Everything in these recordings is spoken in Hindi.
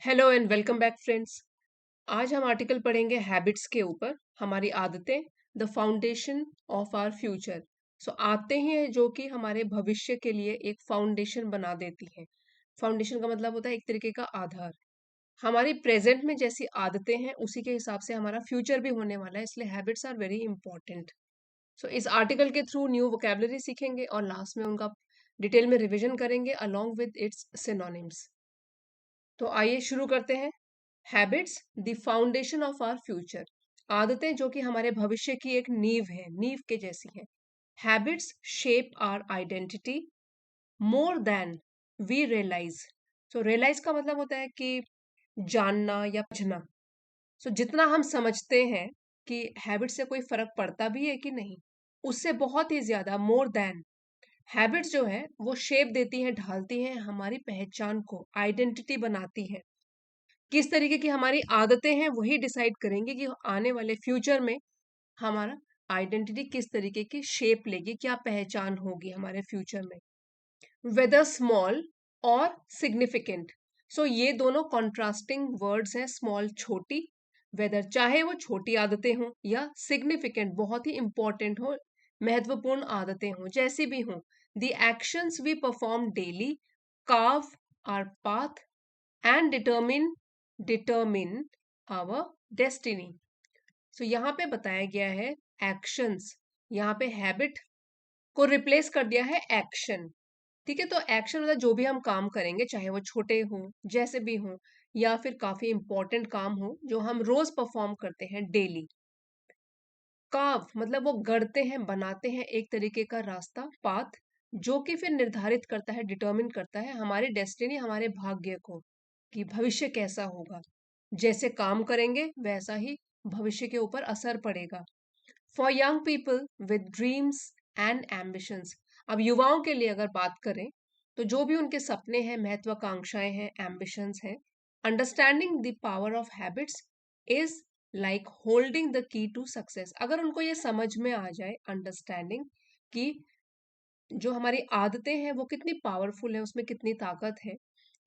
Hello and welcome back friends. आज हम आर्टिकल पढ़ेंगे हैबिट्स के ऊपर। हमारी आदतें the foundation of our future. So आदतें ही हैं जो कि हमारे भविष्य के लिए एक फाउंडेशन बना देती हैं। फाउंडेशन का मतलब होता है एक तरीके का आधार। हमारी प्रेजेंट में जैसी आदतें हैं उसी के हिसाब से हमारा फ्यूचर भी होने वाला है, इसलिए हैबिट्स आर वेरी इंपॉर्टेंट। सो इस आर्टिकल के थ्रू न्यू वोकेबलरी सीखेंगे और लास्ट में उनका डिटेल में रिविजन करेंगे अलोंग विद इट्स सिनोनिम्स। तो आइए शुरू करते हैं। Habits the foundation of our future. आदतें जो कि हमारे भविष्य की एक नींव है, नींव के जैसी हैं। Habits shape our identity more than we realize. तो रियलाइज का मतलब होता है कि जानना या समझना। सो जितना हम समझते हैं कि हैबिट से कोई फर्क पड़ता भी है कि नहीं, उससे बहुत ही ज्यादा, मोर देन। हैबिट्स जो है वो शेप देती हैं, ढालती हैं, हमारी पहचान को, आइडेंटिटी बनाती है। किस तरीके की हमारी आदतें हैं वही डिसाइड करेंगे कि आने वाले फ्यूचर में हमारा आइडेंटिटी किस तरीके की शेप लेगी, क्या पहचान होगी हमारे फ्यूचर में। वेदर स्मॉल और सिग्निफिकेंट। सो ये दोनों कॉन्ट्रास्टिंग वर्ड्स हैं, स्मॉल छोटी। वेदर चाहे वो छोटी आदतें हों या सिग्निफिकेंट बहुत ही इंपॉर्टेंट हो, महत्वपूर्ण आदतें हों, जैसी भी हों। The actions we perform daily carve our path and determine our destiny. So यहाँ पे बताया गया है एक्शंस। यहाँ पे हैबिट को रिप्लेस कर दिया है एक्शन। ठीक है, तो एक्शन मतलब जो भी हम काम करेंगे, चाहे वो छोटे हों, जैसे भी हों, या फिर काफी इंपॉर्टेंट काम हो जो हम रोज परफॉर्म करते हैं डेली। कार्व मतलब वो गढ़ते हैं, बनाते हैं एक तरीके का रास्ता, पाथ, जो कि फिर निर्धारित करता है, डिटर्मिन करता है हमारी डेस्टिनी, हमारे भाग्य को, कि भविष्य कैसा होगा। जैसे काम करेंगे वैसा ही भविष्य के ऊपर असर पड़ेगा। For young people with dreams and ambitions. अब युवाओं के लिए अगर बात करें तो जो भी उनके सपने हैं, महत्वाकांक्षाएं हैं, एम्बिशंस हैं, understanding the power of habits is like holding the key to success. अगर उनको ये समझ में आ जाए, अंडरस्टैंडिंग, कि जो हमारी आदतें हैं वो कितनी पावरफुल है, उसमें कितनी ताकत है,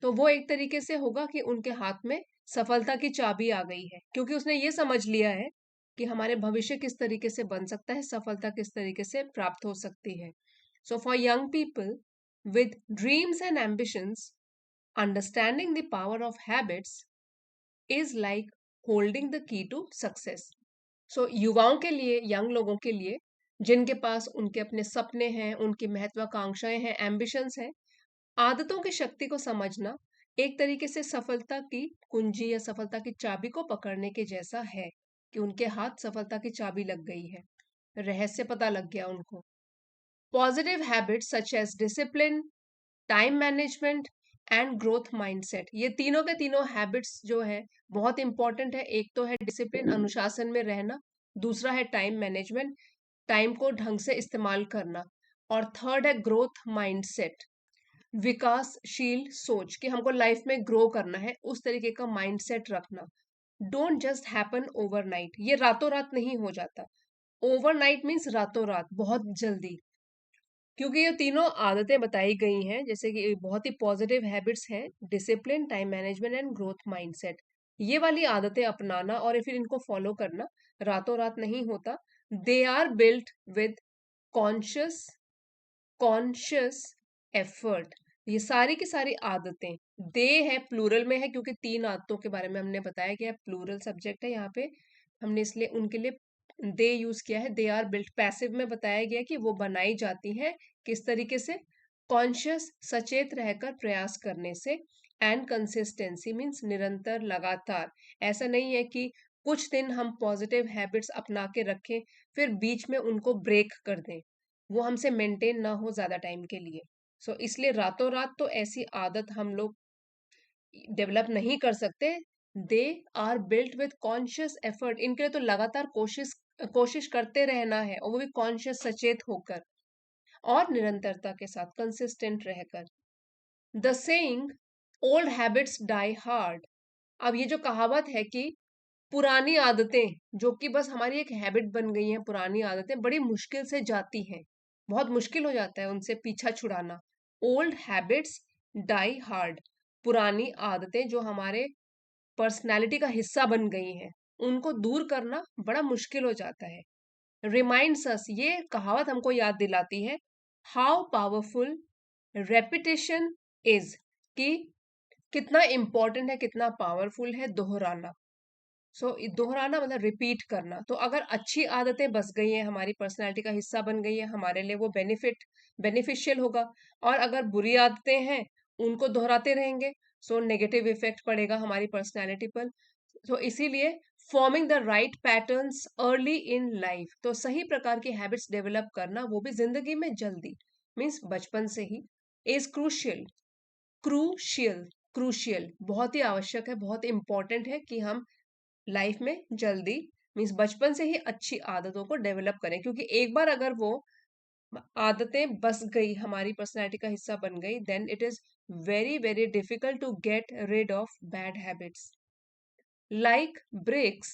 तो वो एक तरीके से होगा कि उनके हाथ में सफलता की चाबी आ गई है, क्योंकि उसने ये समझ लिया है कि हमारे भविष्य किस तरीके से बन सकता है, सफलता किस तरीके से प्राप्त हो सकती है। So for young people with dreams and ambitions, understanding the power of habits is like holding the key to success. So युवाओं के लिए, यंग लोगों के लिए, जिनके पास उनके अपने सपने हैं, उनकी महत्वाकांक्षाएं हैं, एम्बिशंस हैं, आदतों की शक्ति को समझना एक तरीके से सफलता की कुंजी या सफलता की चाबी को पकड़ने के जैसा है, कि उनके हाथ सफलता की चाबी लग गई है, रहस्य पता लग गया उनको। Positive habits such as discipline, time management and growth mindset, ये तीनों के तीनों हैबिट्स जो है बहुत इंपॉर्टेंट है। एक तो है डिसिप्लिन, अनुशासन में रहना। दूसरा है टाइम मैनेजमेंट, टाइम को ढंग से इस्तेमाल करना। और थर्ड है ग्रोथ माइंडसेट, विकासशील सोच, कि हमको लाइफ में ग्रो करना है, उस तरीके का माइंडसेट रखना। डोंट जस्ट हैपन ओवरनाइट, ये रातों रात नहीं हो जाता। ओवरनाइट मीन्स रातों रात, बहुत जल्दी। क्योंकि ये तीनों आदतें बताई गई हैं, जैसे कि बहुत ही पॉजिटिव हैबिट्स हैं, discipline, time management and growth mindset. ये वाली आदतें अपनाना और फिर इनको फॉलो करना रातों रात नहीं होता। They are built with conscious conscious effort. ये सारी की सारी आदतें, दे है प्लूरल में है, क्योंकि तीन आदतों के बारे में हमने बताया कि प्लूरल सब्जेक्ट है यहाँ पे, हमने इसलिए उनके लिए दे यूज किया है। दे आर बिल्ट पैसिव में बताया गया कि वो बनाई जाती है किस तरीके से, कॉन्शियस, सचेत रहकर प्रयास करने से। एंड कंसिस्टेंसी मीन्स निरंतर, लगातार। ऐसा नहीं है कि कुछ दिन हम पॉजिटिव हैबिट्स अपना के रखें फिर बीच में उनको ब्रेक कर दें, वो हमसे मेंटेन ना हो ज्यादा टाइम के लिए। सो इसलिए रातों रात तो ऐसी आदत हम लोग डेवलप नहीं कर सकते। They are built with conscious effort, इनके लिए तो लगातार कोशिश कोशिश करते रहना है, और वो भी कॉन्शियस, सचेत होकर और निरंतरता के साथ, कंसिस्टेंट रहकर। The saying old habits die hard. अब ये जो कहावत है कि पुरानी आदतें जो कि बस हमारी एक हैबिट बन गई हैं, पुरानी आदतें बड़ी मुश्किल से जाती हैं, बहुत मुश्किल हो जाता है उनसे पीछा छुड़ाना। ओल्ड हैबिट्स डाई हार्ड, पुरानी आदतें जो हमारे पर्सनैलिटी का हिस्सा बन गई हैं, उनको दूर करना बड़ा मुश्किल हो जाता है। रिमाइंड्स अस, ये कहावत हमको याद दिलाती है, हाउ पावरफुल रेपिटेशन इज, कि कितना इंपॉर्टेंट है, कितना पावरफुल है दोहराना। दोहराना मतलब रिपीट करना। तो अगर अच्छी आदतें बस गई हैं, हमारी पर्सनैलिटी का हिस्सा बन गई है, हमारे लिए वो बेनिफिशियल होगा। और अगर बुरी आदतें हैं, उनको दोहराते रहेंगे, नेगेटिव इफेक्ट पड़ेगा हमारी पर्सनैलिटी पर। इसीलिए forming the right patterns early in life, तो सही प्रकार की हैबिट्स डेवलप करना, वो भी जिंदगी में जल्दी, मीन्स बचपन से ही, इज क्रूशियल। क्रूशियल क्रूशियल बहुत ही आवश्यक है, बहुत इंपॉर्टेंट है कि हम लाइफ में जल्दी, मीन्स बचपन से ही अच्छी आदतों को डेवलप करें। क्योंकि एक बार अगर वो आदतें बस गई, हमारी पर्सनैलिटी का हिस्सा बन गई, then it is very very difficult to get rid of bad habits. Like bricks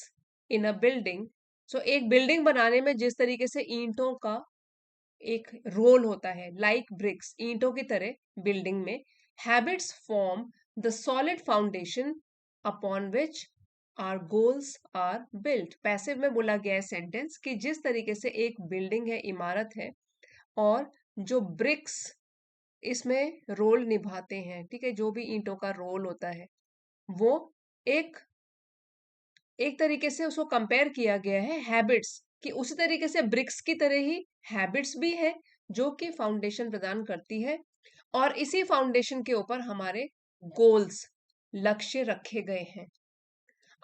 in a building, एक बिल्डिंग बनाने में जिस तरीके से ईंटों का एक रोल होता है, लाइक ब्रिक्स, ईंटों की तरह बिल्डिंग में, habits form the solid foundation upon which our goals are built. Passive में बोला गया है सेंटेंस कि जिस तरीके से एक बिल्डिंग है, इमारत है, और जो ब्रिक्स इसमें रोल निभाते हैं, ठीक है, जो भी ईंटों का रोल होता है, वो एक एक तरीके से उसको कंपेयर किया गया है हैबिट्स, कि उसी तरीके से ब्रिक्स की तरह ही हैबिट्स भी है, जो कि फाउंडेशन प्रदान करती है। और इसी फाउंडेशन के ऊपर हमारे गोल्स, लक्ष्य रखे गए हैं।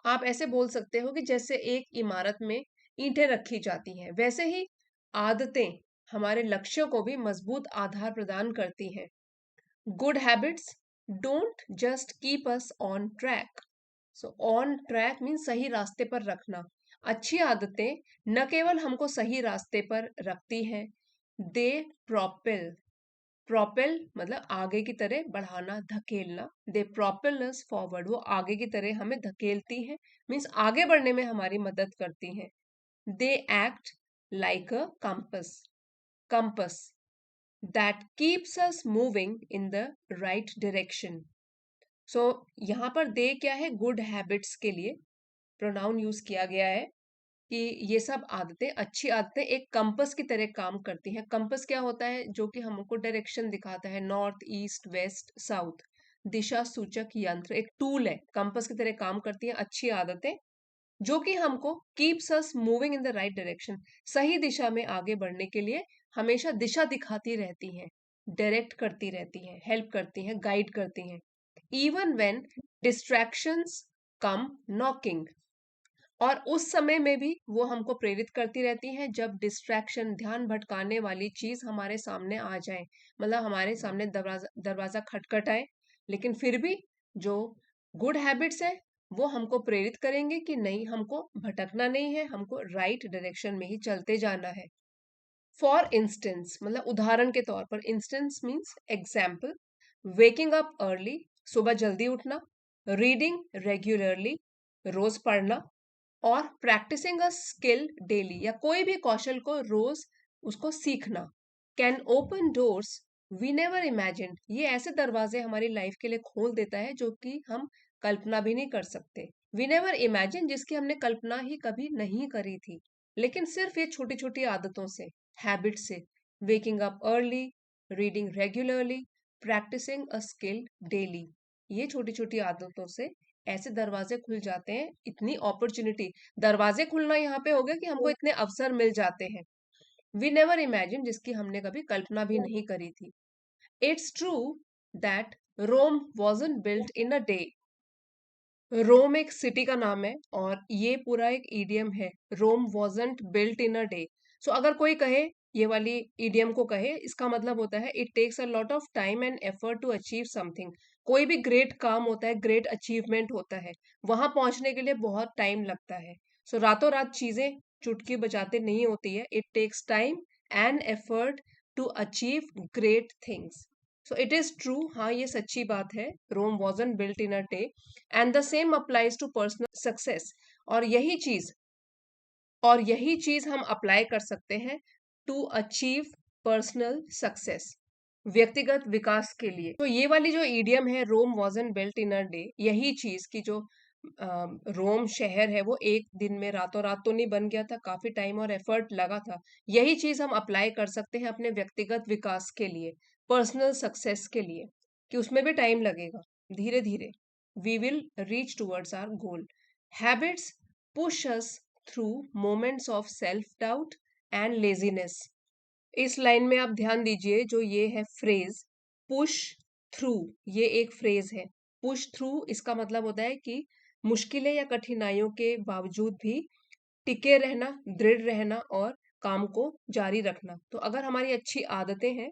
आप ऐसे बोल सकते हो कि जैसे एक इमारत में ईंटें रखी जाती हैं, वैसे ही आदतें हमारे लक्ष्यों को भी मजबूत आधार प्रदान करती हैं। Good habits don't just keep us on track. On track mean सही रास्ते पर रखना। अच्छी आदतें न केवल हमको सही रास्ते पर रखती हैं, दे प्रोपेल, प्रोपेल मतलब आगे की तरह बढ़ाना, धकेलना, दे प्रोपेल अस फॉरवर्ड, वो आगे की तरह हमें धकेलती हैं, मीन्स आगे बढ़ने में हमारी मदद करती हैं। They act like a compass, compass that keeps us moving in the right direction. यहाँ पर दे क्या है, गुड हैबिट्स के लिए प्रोनाउन यूज किया गया है, कि ये सब आदतें, अच्छी आदतें एक कंपस की तरह काम करती हैं। कंपस क्या होता है, जो कि हमको डायरेक्शन दिखाता है, नॉर्थ ईस्ट वेस्ट साउथ, दिशा सूचक यंत्र, एक टूल है, कंपस की तरह काम करती हैं अच्छी आदतें, जो कि हमको keeps us moving in the right direction, सही दिशा में आगे बढ़ने के लिए हमेशा दिशा दिखाती रहती हैं, डायरेक्ट करती रहती हैं, हेल्प करती हैं, गाइड करती हैं। Even when distractions come knocking, और उस समय में भी वो हमको प्रेरित करती रहती हैं, जब डिस्ट्रैक्शन, ध्यान भटकाने वाली चीज हमारे सामने आ जाए, मतलब हमारे सामने दरवाजा दरवाजा खटखटाए, लेकिन फिर भी जो गुड हैबिट्स है, वो हमको प्रेरित करेंगे कि नहीं, हमको भटकना नहीं है, हमको राइट डायरेक्शन में ही चलते जाना है। फॉर इंस्टेंस मतलब उदाहरण के तौर पर, instance means example, waking up early, सुबह जल्दी उठना, रीडिंग रेगुलरली, रोज पढ़ना, और प्रैक्टिसिंग अ स्किल डेली, या कोई भी कौशल को रोज उसको सीखना, can open doors we never imagine, ये ऐसे दरवाजे हमारी लाइफ के लिए खोल देता है जो कि हम कल्पना भी नहीं कर सकते। वी नेवर इमेजिन, जिसकी हमने कल्पना ही कभी नहीं करी थी, लेकिन सिर्फ ये छोटी छोटी आदतों से, हैबिट से, waking up early, reading regularly, practising a skill daily, ये छोटी छोटी आदतों से ऐसे दरवाजे खुल जाते हैं, इतनी अपॉर्चुनिटी, दरवाजे खुलना यहाँ पे हो गया कि हमको इतने अवसर मिल जाते हैं, वी नेवर इमेजिन, जिसकी हमने कभी कल्पना भी नहीं करी थी। It's true that Rome wasn't built in a day, Rome एक सिटी का नाम है, और ये पूरा एक ईडियम है, Rome wasn't built in a day. अगर कोई कहे, ये वाली ईडियम को कहे, इसका मतलब होता है it takes a lot of time and effort to achieve something. कोई भी ग्रेट काम होता है, ग्रेट अचीवमेंट होता है, वहां पहुंचने के लिए बहुत टाइम लगता है। रातों रात चीजें चुटकी बजाते नहीं होती है, it takes time and effort to achieve great things. It is true, हाँ ये सच्ची बात है, Rome wasn't built in a day, and the same applies to personal success. और यही चीज और यही चीज हम अप्लाई कर सकते हैं टू अचीव पर्सनल सक्सेस, व्यक्तिगत विकास के लिए। ये वाली जो ईडियम है, Rome wasn't built in a day, यही चीज की जो रोम शहर है वो एक दिन में रातों रात तो नहीं बन गया था, काफी टाइम और एफर्ट लगा था। यही चीज हम अप्लाई कर सकते हैं अपने व्यक्तिगत विकास के लिए, पर्सनल सक्सेस के लिए, कि उसमें भी टाइम लगेगा। धीरे धीरे we will reach towards our goal. Habits push us through moments of self doubt and laziness. इस लाइन में आप ध्यान दीजिए, जो ये है फ्रेज पुश थ्रू, ये एक फ्रेज है। पुश थ्रू इसका मतलब होता है कि मुश्किलें या कठिनाइयों के बावजूद भी टिके रहना, दृढ़ रहना और काम को जारी रखना। तो अगर हमारी अच्छी आदतें हैं,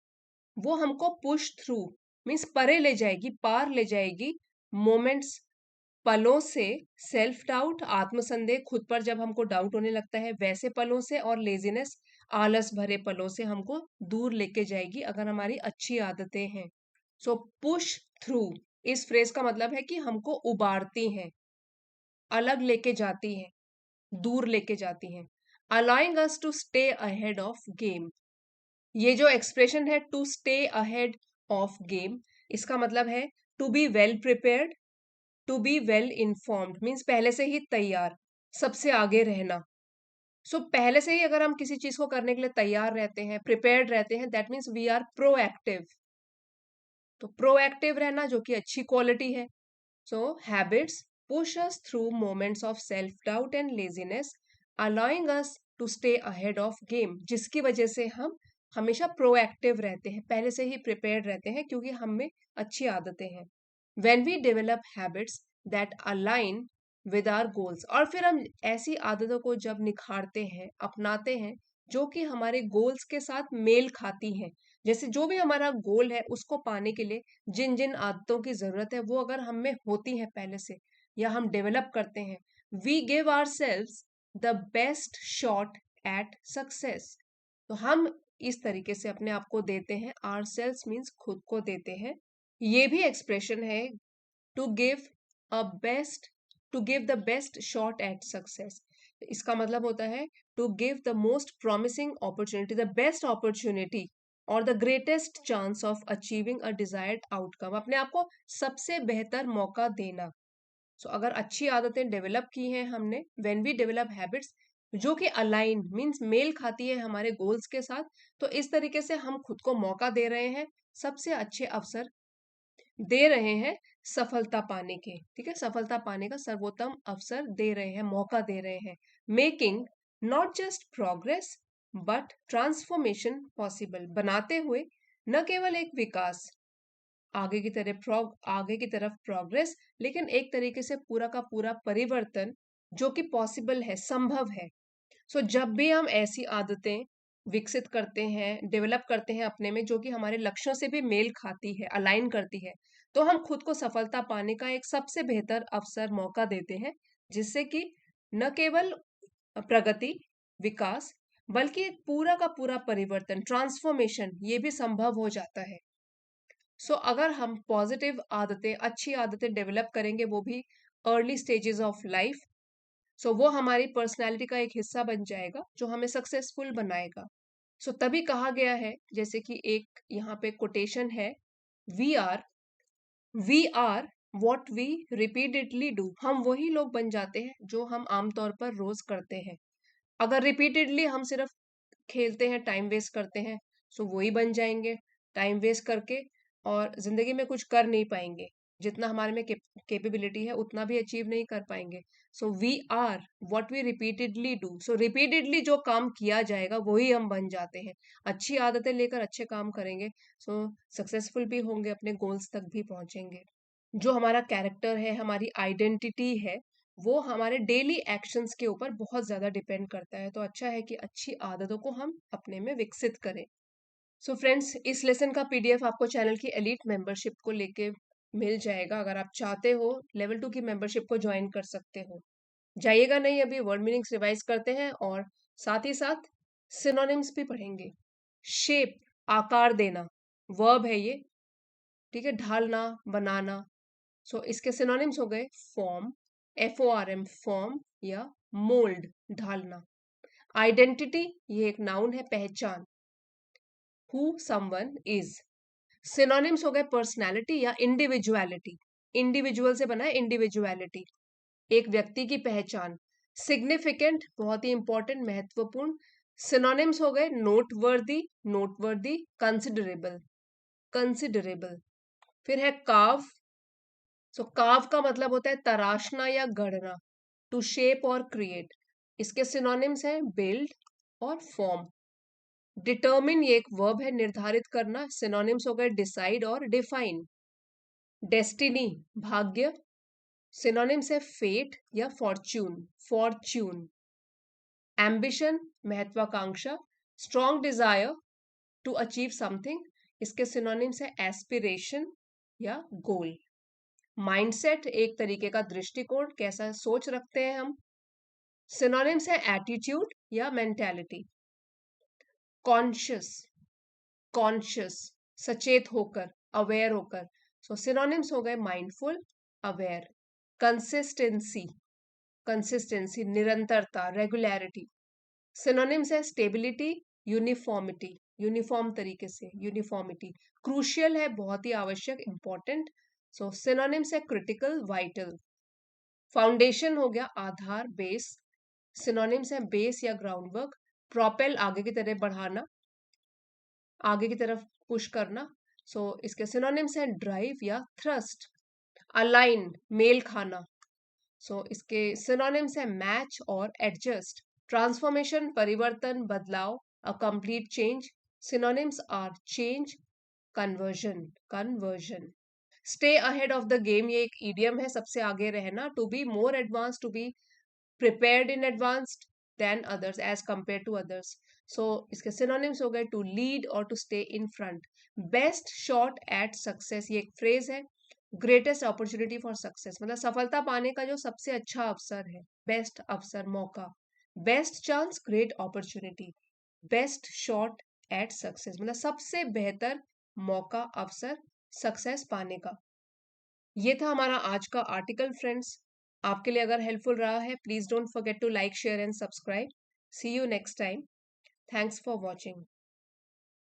वो हमको पुश थ्रू मीन्स परे ले जाएगी, पार ले जाएगी मोमेंट्स, पलों से, सेल्फ डाउट, आत्मसंदेह, खुद पर जब हमको डाउट होने लगता है वैसे पलों से, और लेजीनेस, आलस भरे पलों से हमको दूर लेके जाएगी अगर हमारी अच्छी आदतें हैं। सो पुश थ्रू इस फ्रेज का मतलब है कि हमको उबारती हैं, अलग लेके जाती हैं, दूर लेके जाती हैं। Allowing us to stay ahead of game, ये जो एक्सप्रेशन है to stay ahead of game, इसका मतलब है to be well prepared, to be well informed means पहले से ही तैयार, सबसे आगे रहना। पहले से ही अगर हम किसी चीज को करने के लिए तैयार रहते हैं, प्रिपेयर्ड रहते हैं, that means we are proactive. तो प्रोएक्टिव रहना जो कि अच्छी क्वालिटी है। So habits push us through moments of self doubt and laziness, allowing us to stay ahead of game, जिसकी वजह से हम हमेशा प्रोएक्टिव रहते हैं, पहले से ही प्रिपेयर्ड रहते हैं, क्योंकि हम में अच्छी आदतें हैं। When we develop habits that align with our goals, और फिर हम ऐसी आदतों को जब निखारते हैं, अपनाते हैं, जो कि हमारे गोल्स के साथ मेल खाती हैं, जैसे जो भी हमारा गोल है उसको पाने के लिए जिन जिन आदतों की जरूरत है वो अगर हम में होती है पहले से, या हम डेवलप करते हैं, we give ourselves the best shot at success. तो हम इस तरीके से अपने आप को देते हैं, आवर सेल्स मीन्स खुद को देते हैं। ये भी एक्सप्रेशन है to give a best, to give the best shot at success. इसका मतलब होता है to give the most promising opportunity, the best opportunity और the greatest chance of achieving a desired outcome, अपने आप को सबसे बेहतर मौका देना। अगर अच्छी आदतें डेवलप की हैं हमने, व्हेन वी डेवलप हैबिट्स जो कि अलाइन मींस मेल खाती है हमारे गोल्स के साथ, तो इस तरीके से हम खुद को मौका दे रहे हैं, सबसे अच्छे अवसर दे रहे हैं सफलता पाने के। ठीक है, सफलता पाने का सर्वोत्तम अवसर दे रहे हैं, मौका दे रहे हैं। Making not just progress but transformation possible, बनाते हुए न केवल एक विकास, आगे की तरफ प्रोग्रेस, लेकिन एक तरीके से पूरा का पूरा परिवर्तन जो कि पॉसिबल है, संभव है। जब भी हम ऐसी आदतें विकसित करते हैं, डेवलप करते हैं अपने में, जो कि हमारे लक्ष्यों से भी मेल खाती है, अलाइन करती है, तो हम खुद को सफलता पाने का एक सबसे बेहतर अवसर, मौका देते हैं, जिससे कि न केवल प्रगति, विकास, बल्कि एक पूरा का पूरा परिवर्तन, ट्रांसफॉर्मेशन, ये भी संभव हो जाता है। अगर हम पॉजिटिव आदतें, अच्छी आदतें डेवलप करेंगे, वो भी अर्ली स्टेजेस ऑफ लाइफ, वो हमारी पर्सनैलिटी का एक हिस्सा बन जाएगा जो हमें सक्सेसफुल बनाएगा। तभी कहा गया है, जैसे कि एक यहाँ पे कोटेशन है, we are we are what we repeatedly do, हम वही लोग बन जाते हैं जो हम आमतौर पर रोज करते हैं। अगर रिपीटेडली हम सिर्फ खेलते हैं, टाइम वेस्ट करते हैं, वही बन जाएंगे टाइम वेस्ट करके, और जिंदगी में कुछ कर नहीं पाएंगे, जितना हमारे में कैपेबिलिटी है उतना भी अचीव नहीं कर पाएंगे। We are what we repeatedly do, repeatedly जो काम किया जाएगा वही हम बन जाते हैं। अच्छी आदतें लेकर अच्छे काम करेंगे, सक्सेसफुल भी होंगे, अपने गोल्स तक भी पहुंचेंगे। जो हमारा कैरेक्टर है, हमारी आइडेंटिटी है, वो हमारे डेली एक्शंस के ऊपर बहुत ज्यादा डिपेंड करता है। तो अच्छा है कि अच्छी आदतों को हम अपने में विकसित करें। फ्रेंड्स, इस लेसन का पीडीएफ आपको चैनल की एलीट मेंबरशिप को लेके मिल जाएगा। अगर आप चाहते हो लेवल 2 की मेंबरशिप को ज्वाइन कर सकते हो। जाइएगा नहीं, अभी वर्ड मीनिंग्स रिवाइज करते हैं और साथ ही साथ सिनोनिम्स भी पढ़ेंगे। शेप, आकार देना, वर्ब है ये। ठीक है, ढालना, बनाना। इसके सिनोनिम्स हो गए फॉर्म, FORM, फॉर्म या मोल्ड, ढालना। आइडेंटिटी, ये एक नाउन है, पहचान, हु समवन इज। सिनोनिम्स हो गए पर्सनैलिटी या इंडिविजुअलिटी, इंडिविजुअल से बना है इंडिविजुअलिटी। एक व्यक्ति की पहचान। सिग्निफिकेंट बहुत ही इंपॉर्टेंट, महत्वपूर्ण। सिनोनिम्स हो गए नोटवर्दी, नोटवर्दी, कंसिडरेबल, कंसिडरेबल। फिर है कार्व। सो कार्व का मतलब होता है तराशना या गढ़ना, टू शेप और क्रिएट। इसके सिनोनिम्स हैं बिल्ड और फॉर्म। डिटर्मिन ये एक वर्ब है, निर्धारित करना। सिनोनिम्स हो गए डिसाइड और डिफाइन। डेस्टिनी भाग्य। सिनोनिम्स है फेट या फॉर्च्यून, फॉर्च्यून। एम्बिशन महत्वाकांक्षा। Strong desire to achieve something. इसके सिनोनिम्स है एस्पिरेशन या गोल। माइंडसेट एक तरीके का दृष्टिकोण, कैसा सोच रखते हैं हम। सिनोनिम्स है एटीट्यूड या मेंटालिटी। कॉन्शियस, कॉन्शियस सचेत होकर, अवेयर होकर। सो सिनोनिम्स हो गए माइंडफुल, अवेयर। कंसिस्टेंसी, कंसिस्टेंसी निरंतरता, रेगुलरिटी। सिनोनिम्स है स्टेबिलिटी, यूनिफॉर्मिटी, यूनिफॉर्म तरीके से, यूनिफॉर्मिटी। क्रूशियल है बहुत ही आवश्यक, इंपॉर्टेंट। सो सिनोनिम्स है क्रिटिकल, वाइटल। फाउंडेशन हो गया आधार, बेस। सिनोनिम्स है बेस या ग्राउंडवर्क। प्रोपेल आगे की तरफ बढ़ाना, आगे की तरफ पुश करना। सो इसके सिनोनिम्स हैं ड्राइव या थ्रस्ट। अलाइन मेल खाना। सो इसके सिनोनिम्स हैं मैच और एडजस्ट। ट्रांसफॉर्मेशन परिवर्तन, बदलाव, a complete change. Synonyms are change, conversion, conversion. Stay ahead of the game ये एक ईडियम है, सबसे आगे रहना। To be more advance, to be prepared in advanced than others, as compared to others. So इसके synonyms हो गए to lead और to stay in front. Best shot at success ये एक phrase है। Greatest opportunity for success मतलब सफलता पाने का जो सबसे अच्छा अवसर है, बेस्ट अवसर, मौका। Best chance, great opportunity. Best shot at success मतलब सबसे बेहतर मौका, अवसर सक्सेस पाने का। ये था हमारा आज का आर्टिकल फ्रेंड्स। आपके लिए अगर हेल्पफुल रहा है, please don't forget to like, share and subscribe. See you next time. Thanks for watching.